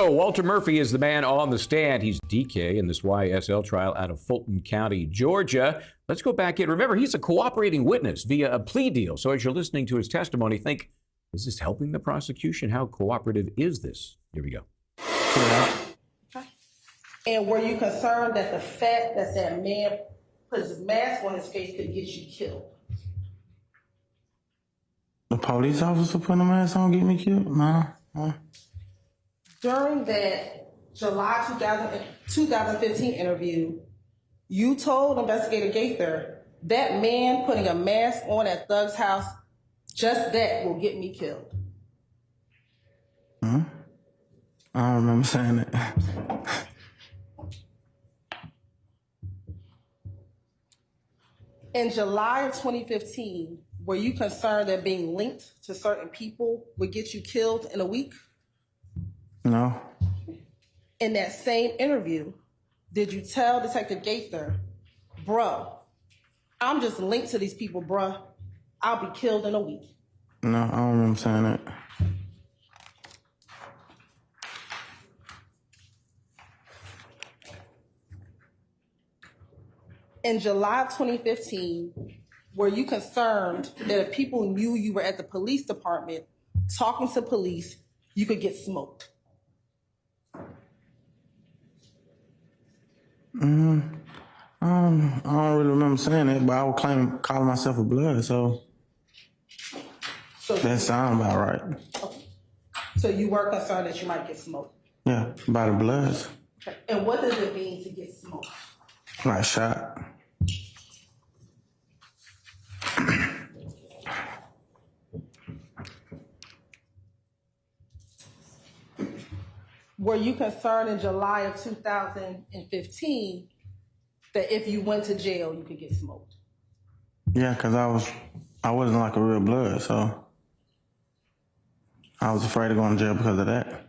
Oh, Walter Murphy is the man on the stand. He's DK in this YSL trial out of Fulton County, Georgia. Let's go back in. Remember, he's a cooperating witness via a plea deal. So as you're listening to his testimony, think, is this helping the prosecution? How cooperative is this? Here we go. And were you concerned that the fact that that man put his mask on his face could get you killed? The police officer putting a mask on get me killed? No. During that July 2015 interview, you told investigator Gaither that man putting a mask on at Thug's house, just that will get me killed. I don't remember saying that. In July of 2015, were you concerned that being linked to certain people would get you killed in a week? No. In that same interview, did you tell Detective Gaither, bruh, I'm just linked to these people, bruh, I'll be killed in a week? No, I don't remember saying that. In July of 2015, were you concerned that if people knew you were at the police department talking to police, you could get smoked? I don't really remember saying that, but I would calling myself a blood, so that sounds about right. Okay. So you were concerned that you might get smoked? Yeah, by the bloods. Okay. And what does it mean to get smoked? Like shot. Were you concerned in July of 2015 that if you went to jail, you could get smoked? Yeah, because I wasn't like a real blood, so I was afraid of going to jail because of that.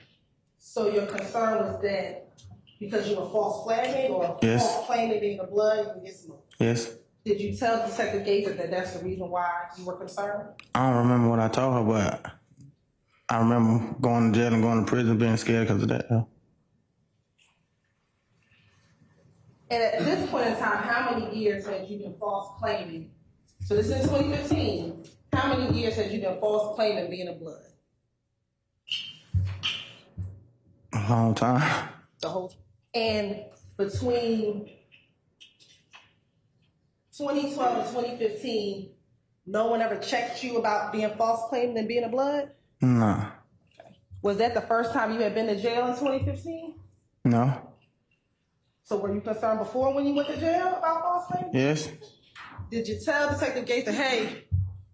So your concern was that because you were false flagging or Yes. false claiming being a blood, you could get smoked? Yes. Did you tell Detective Gaither that that's the reason why you were concerned? I don't remember what I told her, but I remember going to jail and going to prison being scared because of that. And at this point in time, how many years had you been false claiming? So this is 2015. How many years had you been false claiming being a blood? A long time. The whole. And between 2012 and 2015, no one ever checked you about being false claiming and being a blood? No. Okay. Was that the first time you had been to jail in 2015? No. So were you concerned before when you went to jail about false claiming? Yes. Did you tell Detective Gaither, hey,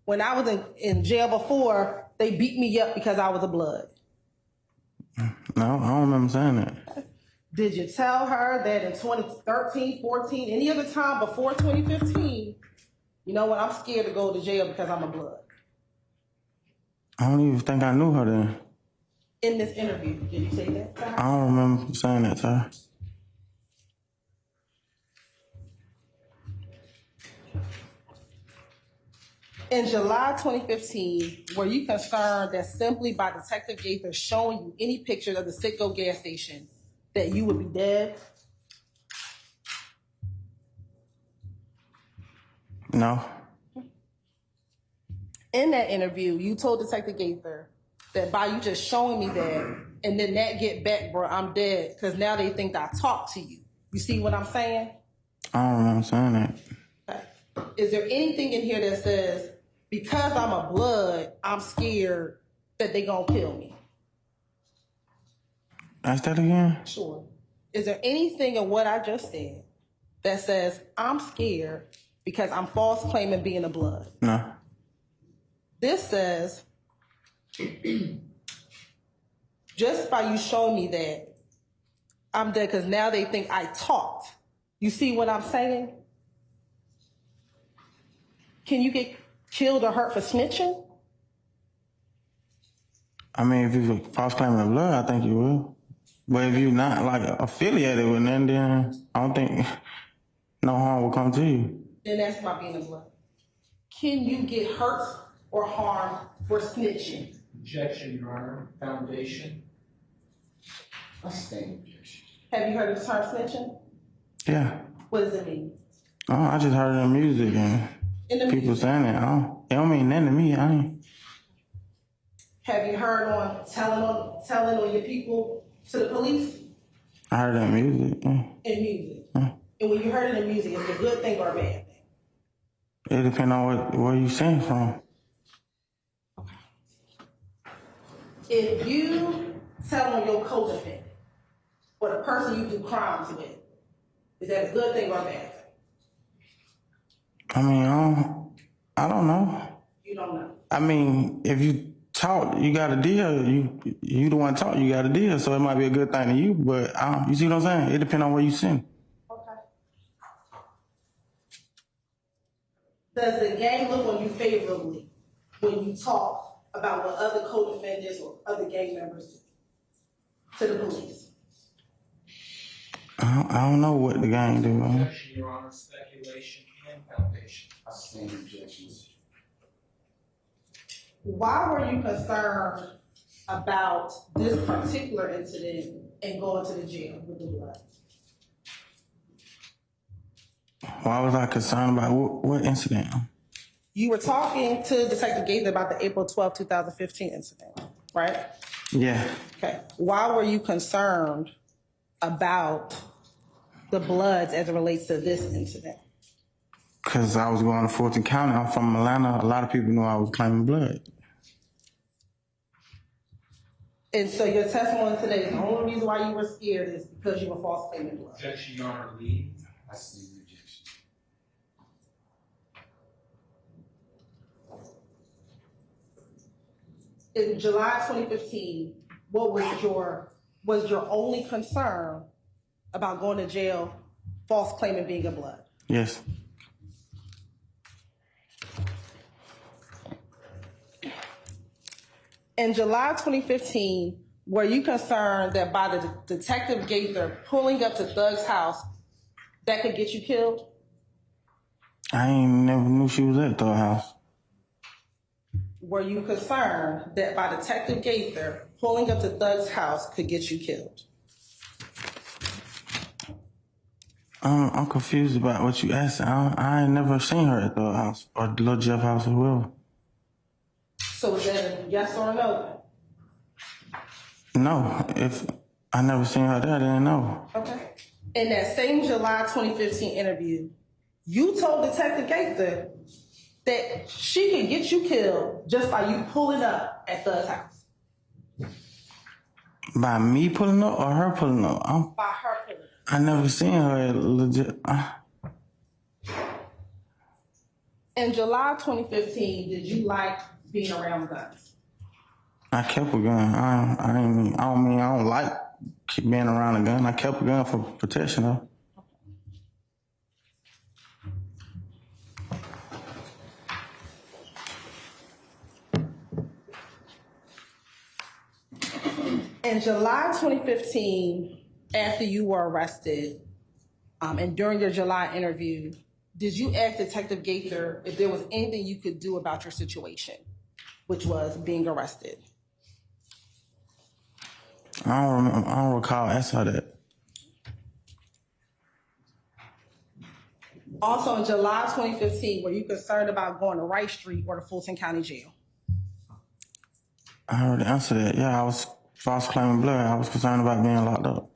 when I was in jail before, they beat me up because I was a blood? No, I don't remember saying that. Did you tell her that in 2013, 14, any other time before 2015, you know what, I'm scared to go to jail because I'm a blood? I don't even think I knew her then. In this interview, did you say that to her? I don't remember saying that to her. In July 2015, were you concerned that simply by Detective Gaither showing you any pictures of the Citgo gas station that you would be dead? No. In that interview, you told Detective Gaither that by you just showing me that and then that get back, bro, I'm dead, because now they think I talked to you. You see what I'm saying? I don't remember saying that. Okay. Is there anything in here that says, because I'm a blood, I'm scared that they gonna kill me? Ask that again? Sure. Is there anything in what I just said that says I'm scared because I'm false claiming being a blood? No. This says, just by you showing me that, I'm dead because now they think I talked. You see what I'm saying? Can you get killed or hurt for snitching? I mean, if you're false claiming the blood, I think you will. But if you're not like affiliated with them, then I don't think no harm will come to you. Then that's by being a blood. Can you get hurt or harmed for snitching? Objection, Your Honor. Foundation. I stand objection. Have you heard of the term snitching? Yeah. What does it mean? Oh, I just heard it in music and In the people music. saying it. It don't mean nothing to me. I ain't. Have you heard on telling on your people to the police? I heard it in music. Yeah. In music. And when you heard it in music, is it a good thing or a bad thing? It depends on where you sing from. If you tell on your co-defendant or the person you do crimes with, is that a good thing or a bad thing? I mean, I don't know. You don't know. I mean, if you talk, you got a deal. You the one talk, you got a deal. So it might be a good thing to you, but you see what I'm saying? It depends on where you sing. Okay. Does the gang look on you favorably when you talk about what other co-defendants or other gang members do to the police? I don't know what the gang do. Objection, Your Honor, speculation and foundation. I stand objections. Why were you concerned about this particular incident and going to the jail with the blood? Why was I concerned about what incident? You were talking to Detective Gaither about the April 12, 2015 incident, right? Yeah. Okay. Why were you concerned about the Bloods as it relates to this incident? Because I was going to Fulton County. I'm from Atlanta. A lot of people knew I was claiming blood. And so your testimony today, the only reason why you were scared is because you were false claiming blood. Objection, Your Honor, lead. I stand objection. In July 2015, what was your only concern about going to jail, false claiming being a blood? Yes. In July 2015, were you concerned that by the Detective Gaither pulling up to Thug's house, that could get you killed? I ain't never knew she was at the house. Were you concerned that by Detective Gaither pulling up to Thug's house could get you killed? I'm confused about what you asked. I ain't never seen her at the house or the little Jeff house as well. So is that a yes or a no? No, if I never seen her there, then no. Okay. In that same July 2015 interview, you told Detective Gaither that she could get you killed just by you pulling up at Thug's house. By me pulling up or her pulling up? By her pulling up. I never seen her legit. In July 2015, did you like being around guns? I kept a gun. I don't like being around a gun. I kept a gun for protection though. In July 2015, after you were arrested, and during your July interview, did you ask Detective Gaither if there was anything you could do about your situation, which was being arrested? I don't recall asking her that. Also, in July 2015, were you concerned about going to Wright Street or the Fulton County Jail? I heard the answer to that. Yeah, I was false claiming blood. I was concerned about being locked up.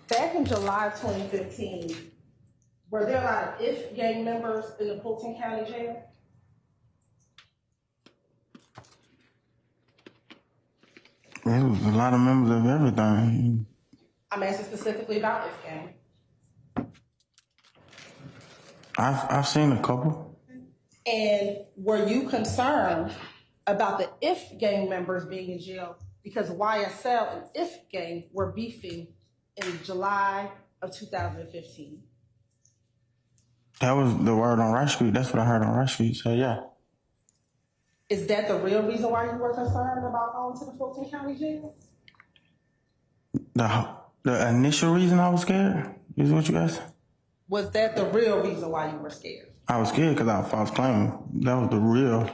Back in July 2015, were there a lot of IF gang members in the Fulton County Jail? There was a lot of members of everything. I'm asking specifically about IF gang. I've seen a couple. And were you concerned about the IF gang members being in jail because YSL and IF gang were beefing in July of 2015? That was the word on Rush Street. That's what I heard on Rush Street. So yeah. Is that the real reason why you were concerned about going to the Fulton County Jail? The initial reason I was scared, Is what you asked? Was that the real reason why you were scared? I was scared because I was false claiming. That was the real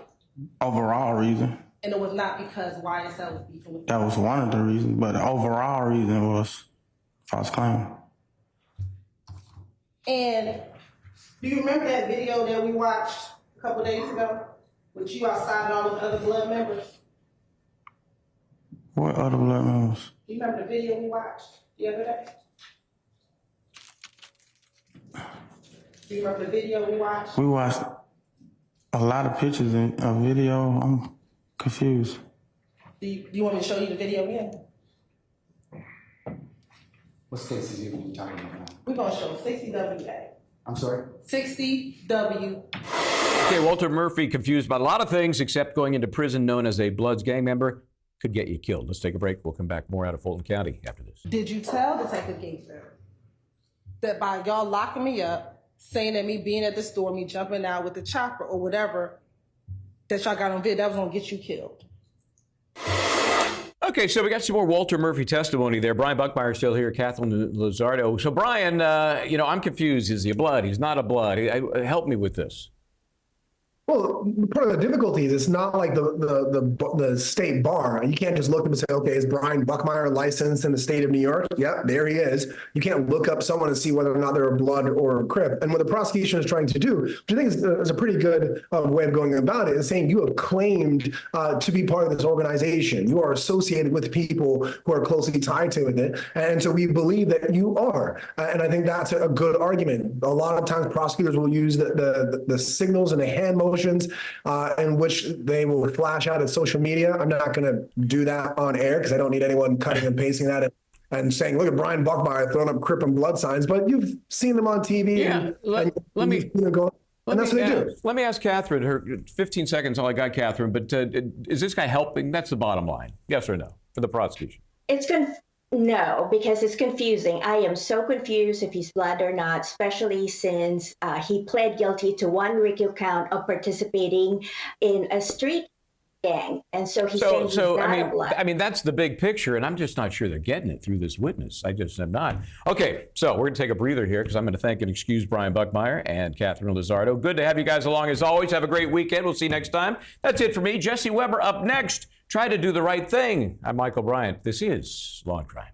overall reason. And it was not because YSL was beefing with you? That was one of the reasons, but the overall reason was false claiming. And do you remember that video that we watched a couple days ago with you outside and all the other blood members? What other blood members? Do you remember the video we watched the other day? Do you remember the video we watched? We watched a lot of pictures and a video. I'm confused. Do you want me to show you the video again? What states is you talking about? We're going to show 60WA. I'm sorry? 60W. Okay, Walter Murphy confused about a lot of things except going into prison known as a Bloods gang member could get you killed. Let's take a break. We'll come back more out of Fulton County after this. Did you tell Detective Gaither that by y'all locking me up, saying that me being at the store, me jumping out with the chopper or whatever that y'all got on video, that was going to get you killed? Okay, so we got some more Walter Murphy testimony there. Brian Buckmeyer still here, Catherine Lizardo. So Brian, I'm confused. Is he a Blood? He's not a Blood. Help me with this. Well, part of the difficulty is it's not like the state bar. You can't just look up and say, okay, is Brian Buckmeyer licensed in the state of New York? Yep, there he is. You can't look up someone and see whether or not they're a Blood or a Crip. And what the prosecution is trying to do, which I think is a pretty good way of going about it, is saying you have claimed to be part of this organization. You are associated with people who are closely tied to it. And so we believe that you are. And I think that's a good argument. A lot of times prosecutors will use the signals and the hand motions in which they will flash out at social media. I'm not going to do that on air because I don't need anyone cutting and pasting that and saying, look at Brian Buckmeyer throwing up Crip and Blood signs, but you've seen them on TV. Yeah, and that's what they do. Let me ask Catherine, her 15 seconds, all I got, Catherine, but is this guy helping? That's the bottom line. Yes or no for the prosecution? No, because it's confusing. I am so confused if he's Blood or not, especially since he pled guilty to one RICO count of participating in a street gang. And so he's saying he's not a Blood. I mean, that's the big picture, and I'm just not sure they're getting it through this witness. I just am not. Okay, so we're going to take a breather here because I'm going to thank and excuse Brian Buckmeyer and Catherine Lizardo. Good to have you guys along as always. Have a great weekend. We'll see you next time. That's it for me. Jesse Weber up next. Try to do the right thing. I'm Michael Bryant. This is Law and Crime.